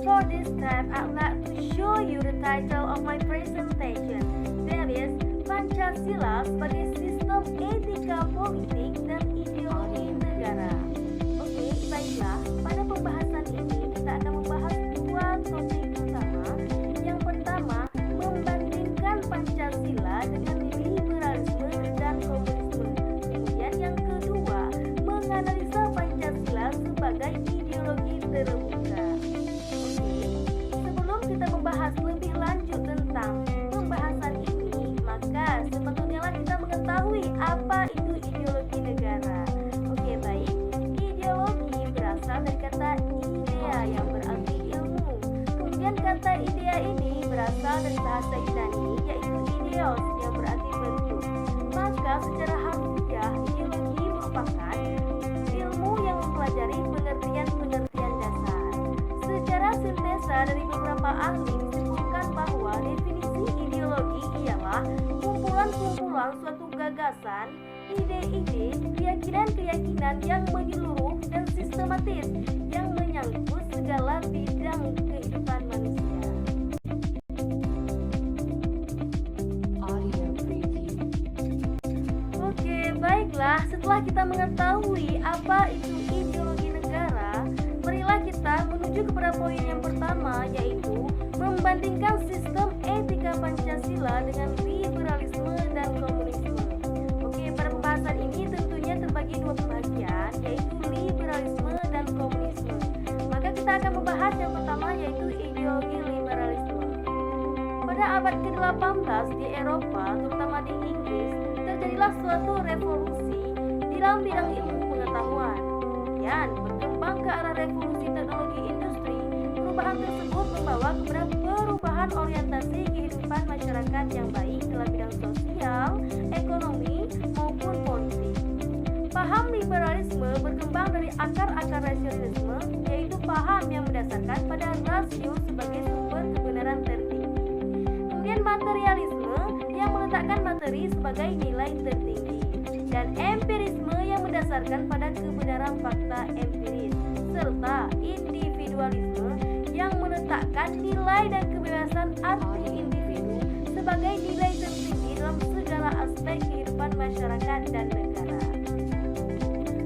For this time, I'd like to show you the title of my presentation. That is Pancasila sebagai sistem etika politik dan ideologi negara. Oke, baiklah. Pada pembahasan ini kita akan membahas dua topik utama. Yang pertama, membandingkan Pancasila dengan liberalisme dan komunisme. Kemudian yang kedua, menganalisa Pancasila sebagai ideologi terbuka. Sebelum kita membahas lebih lanjut tentang pembahasan ini, maka sepatutnya kita mengetahui apa itu ideologi negara. Oke, baik. Ideologi berasal dari kata idea yang berarti ilmu. Kemudian kata idea ini berasal dari bahasa Yunani yaitu ideos yang berarti bentuk. Maka secara harfiah ideologi merupakan ilmu yang mempelajari pengertian-pengertian dasar. Secara sintesa dari beberapa ahli disebutkan bahwa definisi ideologi ialah kumpulan-kumpulan suatu gagasan, ide-ide, keyakinan-keyakinan yang menyeluruh dan sistematis yang menyangkut segala bidang kehidupan manusia. Oke, baiklah. Setelah kita mengetahui apa itu ideologi negara, marilah kita menuju kepada poin yang pertama, yaitu membandingkan sistem etika Pancasila dengan liberalisme dan komunisme. Oke, pada pembahasan ini tentunya terbagi dua pembagian, yaitu liberalisme dan komunisme. Maka kita akan membahas yang pertama, yaitu ideologi liberalisme. Pada abad ke-18 di Eropa, terutama di Inggris, terjadilah suatu revolusi di dalam bidang ilmu pengetahuan. Kemudian berkembang ke arah revolusi teknologi industri. Perubahan tersebut membawa kepada perubahan orientasi kehidupan masyarakat yang baik dalam bidang sosial, ekonomi, maupun politik. Paham liberalisme berkembang dari akar-akar rasionalisme, yaitu paham yang mendasarkan pada rasio sebagai sumber kebenaran tertinggi. Kemudian materialisme yang meletakkan materi sebagai nilai tertinggi, dan empirisme yang mendasarkan pada kebenaran fakta empiris, serta individualisme yang meletakkan nilai dan kebebasan arti individu sebagai nilai tertinggi dalam segala aspek kehidupan masyarakat dan negara.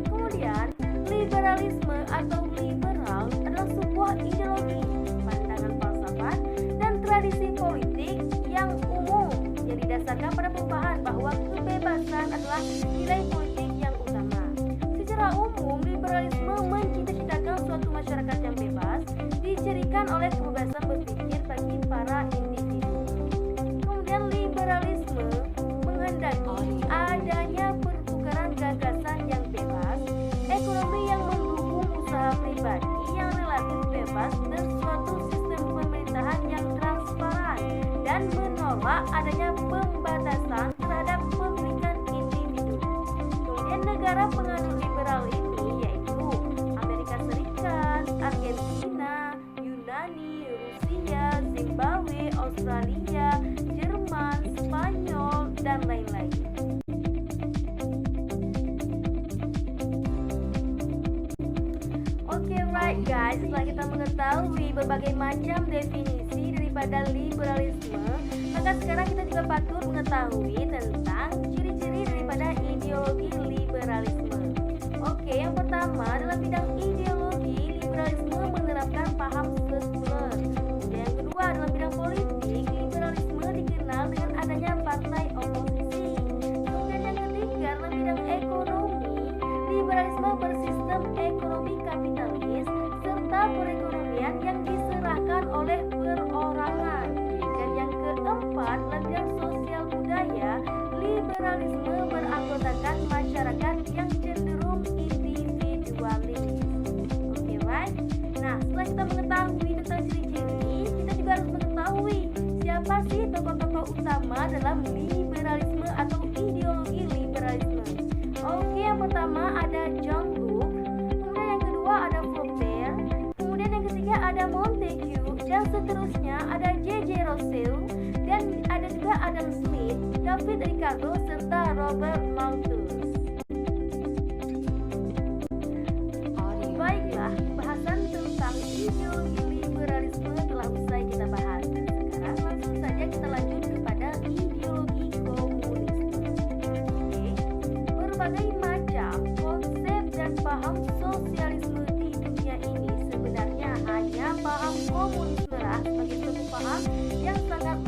Kemudian, liberalisme atau liberal adalah sebuah ideologi, pandangan falsafat, dan tradisi politik yang umum yang didasarkan pada pemahaman bahwa kebebasan adalah nilai politik yang utama. Secara umum, liberalisme mencita-citakan suatu masyarakat yang bebas, dicirikan oleh kebebasan berpikir bagi para individu. Kemudian liberalisme menghendaki adanya pertukaran gagasan yang bebas, ekonomi yang mendukung usaha pribadi yang relatif bebas, dan suatu sistem pemerintahan yang transparan, dan menolak adanya pembatasan terhadap pemilikan individu. Kemudian negara penganut liberal ini yaitu Amerika Serikat, Argentina, Yunani, Rusia, Zimbabwe, Australia, Jerman, Spanyol, dan lain-lain. Oke, right guys, setelah kita mengetahui berbagai macam definisi daripada liberalisme, maka sekarang kita juga patut mengetahui tentang ciri-ciri daripada ideologi liberalisme. Oke, yang pertama dalam bidang ideologi, liberalisme menerapkan paham sekuler. Yang kedua dalam bidang politik, liberalisme dikenal dengan adanya partai oposisi. Kemudian yang ketiga dalam bidang ekonomi, liberalisme bersistem ekonomi kapitalis serta perekonomian yang diserahkan oleh perorangan. Dan yang keempat dalam bidang sosial budaya, liberalisme beranggotakan masyarakat yang cenderung individualis. Oke, right? Nah, setelah kita mengetahui tentang ciri-ciri, kita juga harus mengetahui siapa sih tokoh-tokoh utama dalam liberalisme atau ideologi liberalisme. Oke, yang pertama ada John Locke, kemudian yang kedua ada Voltaire, kemudian yang ketiga ada Montesquieu, dan seterusnya ada J.J. Rousseau, dan ada juga Adam Smith, David Ricardo, serta Robert Malthus. Baiklah, bahasan tentang ideologi liberalisme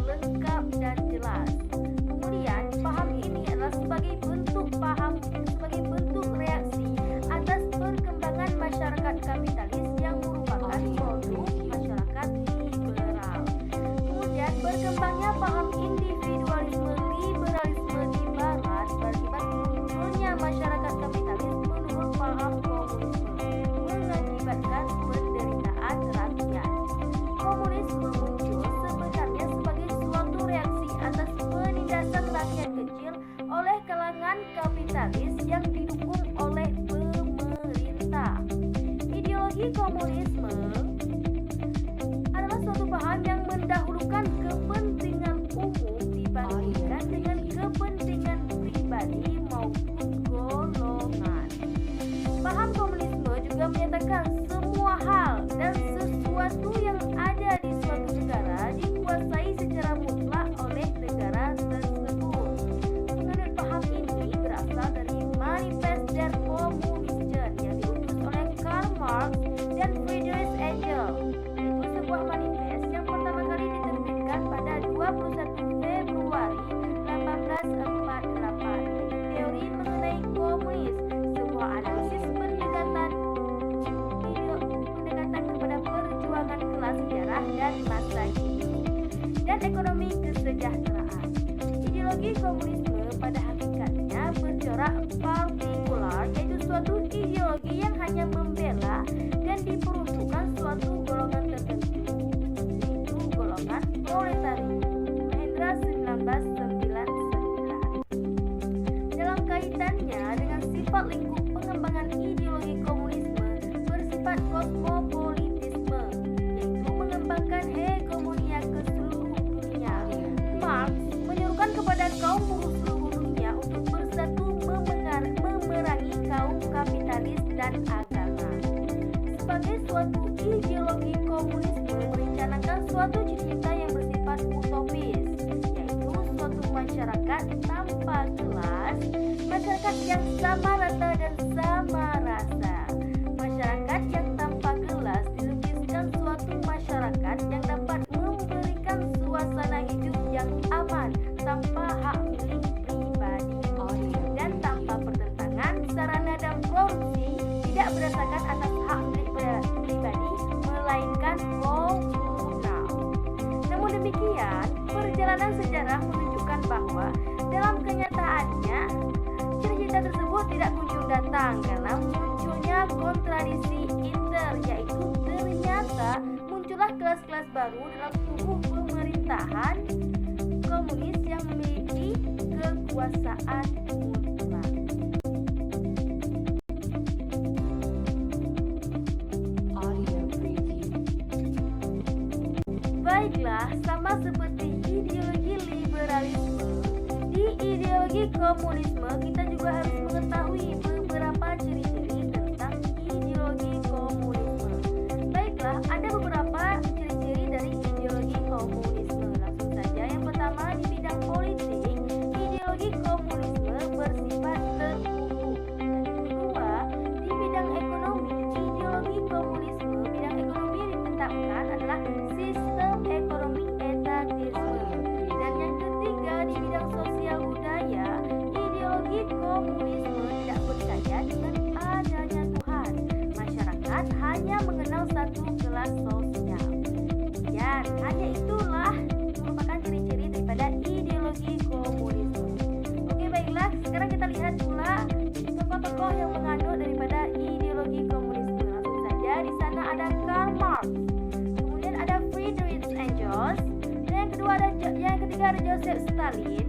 lengkap dan jelas. Kemudian, paham ini adalah sebagai bentuk reaksi atas perkembangan masyarakat kapitalis yang merupakan produk masyarakat liberal. Kemudian, berkembangnya paham individualisme liberalisme di barat berakibat munculnya masyarakat kapitalis menurut paham komunisme, mengakibatkan penderitaan rakyat. Komunisme muncul sebenarnya sebagai suatu reaksi atas penindasan rakyat kecil oleh kalangan kapitalis yang didukung oleh pemerintah. Ideologi komunisme adalah suatu paham yang mendahulukan kepentingan umum dibandingkan dengan kepentingan pribadi maupun golongan. Paham komunisme juga menyatakan semua hal dan sesuatu yang ada di suatu negara dikuasai secara mutlak oleh negara tersebut. Menurut paham ini berasal dari Manifest der Kommunisten yang diutus oleh Karl Marx dan Friedrich Engels. Itu sebuah manifest yang pertama kali diterbitkan pada 21 Februari 1848. Teori mengenai komunis, sebuah analisis pendekatan kepada perjuangan kelas sejarah dan masa kini dan ekonomi kesejahteraan. Ideologi komunisme pada hakikatnya bercorak partikular, yaitu suatu ideologi yang hanya membela dan diperuntukkan suatu golongan tertentu, yaitu golongan proletariat. Mahendra 1999. Dalam kaitannya dengan sifat lingkup pengembangan ideologi komunisme bersifat kosmopolitisme, yaitu mengembangkan hegemonia ke seluruh dunia. Marx menyerukan kepada kaum buruh seluruh dunia untuk bersatu memerangi kaum kapitalis dan agama. Sebagai suatu ideologi komunisme merencanakan suatu cita-cita yang bersifat utopis, yaitu suatu masyarakat tanpa kelas, masyarakat yang sama rata dan sama rasa. Masyarakat yang tanpa kelas dilukiskan suatu masyarakat yang dapat memberikan suasana hidup yang aman tanpa hak milik pribadi dan tanpa pertentangan sarana dan korupsi, tidak berdasarkan atas hak milik pribadi melainkan komunal. Namun demikian, perjalanan sejarah menunjukkan bahwa dalam kenyataannya cita-cita tersebut tidak kunjung datang karena munculnya kontradiksi inter, yaitu ternyata muncullah kelas-kelas baru dalam tubuh pemerintahan komunis yang memiliki kekuasaan mutlak. Baiklah, sama seperti ideologi liberalisme, di ideologi komunisme kita juga harus mengetahui beberapa ciri-ciri tentang ideologi komunisme. Baiklah, ada beberapa ciri-ciri dari ideologi komunisme. Langsung saja, yang pertama di bidang politik, ideologi komunisme bersifat tertutup. Yang kedua, di bidang ekonomi, ideologi komunisme, bidang ekonomi yang ditetapkan adalah sistem ekonomi etatisme. Dan yang ketiga, di bidang sosial budaya, ideologi komunisme tidak percaya dengan adanya Tuhan. Masyarakat hanya mengenal satu kelas sosial. Dan hanya itulah merupakan ciri-ciri daripada ideologi komunisme. Oke, baiklah, sekarang kita lihat pula tokoh-tokoh yang menganut daripada ideologi komunisme. Langsung saja, di sana ada Karl Marx, kemudian ada Friedrich Engels, dan yang ketiga ada Joseph Stalin,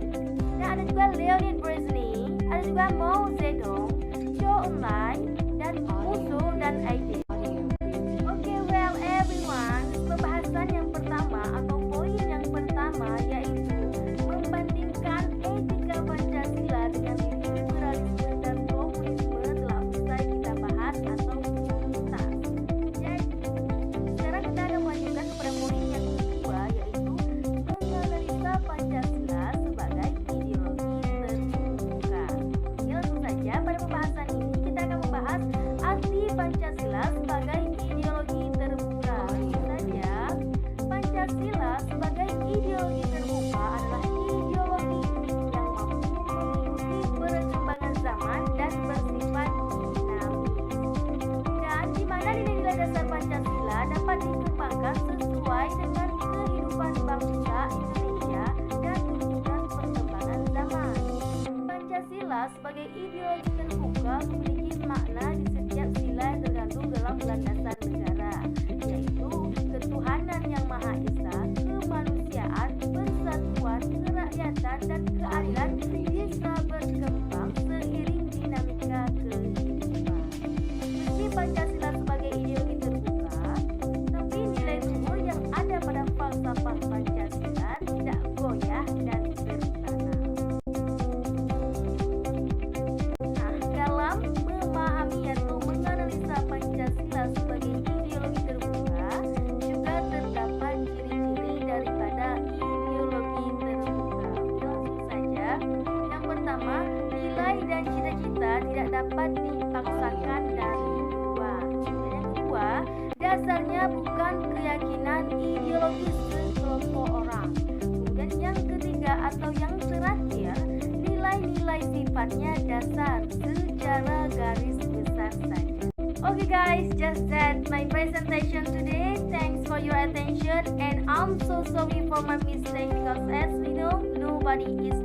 dan ada juga Leonid Brezhnev, ada juga Mao Zedong, Zhou Enlai, dan Musso dan Aidit. Oke, well everyone, pembahasan yang pertama atau poin yang pertama yaitu membandingkan etika Pancasila dengan liberalisme dan komunisme telah usai kita bahas atau tuntas. Jadi, sekarang kita akan melanjutkan kepada poin yang kedua yaitu menganalisa Pancasila sebagai ideologi terbuka. Oke, langsung saja pada pembahasan ini kita akan membahas arti Pancasila Pancasila sebagai ideologi terbuka memiliki makna di setiap sila yang terkandung dalam landasan negara, yaitu ketuhanan yang Maha Esa, kemanusiaan, persatuan, kerakyatan, dan keadilan bisa berkembang seiring dinamika kehidupan. Meski Pancasila sebagai ideologi terbuka, tapi nilai luhur yang ada pada falsafah Pancasila tidak goyah dan tertanam. Nah, dalam memahami atau menganalisa Pancasila sebagai ideologi terbuka, juga terdapat ciri-ciri daripada ideologi terbuka. Langsung saja, yang pertama, nilai dan cita-cita tidak dapat dipaksakan dari luar. Dan yang kedua, dasarnya bukan keyakinan ideologis sekelompok orang. Kemudian yang ketiga atau yang terakhir, nilai-nilai sifatnya dasar secara garis besar saja. Okay guys, just that my presentation today. Thanks for your attention and I'm so sorry for my mistake because as we know, nobody is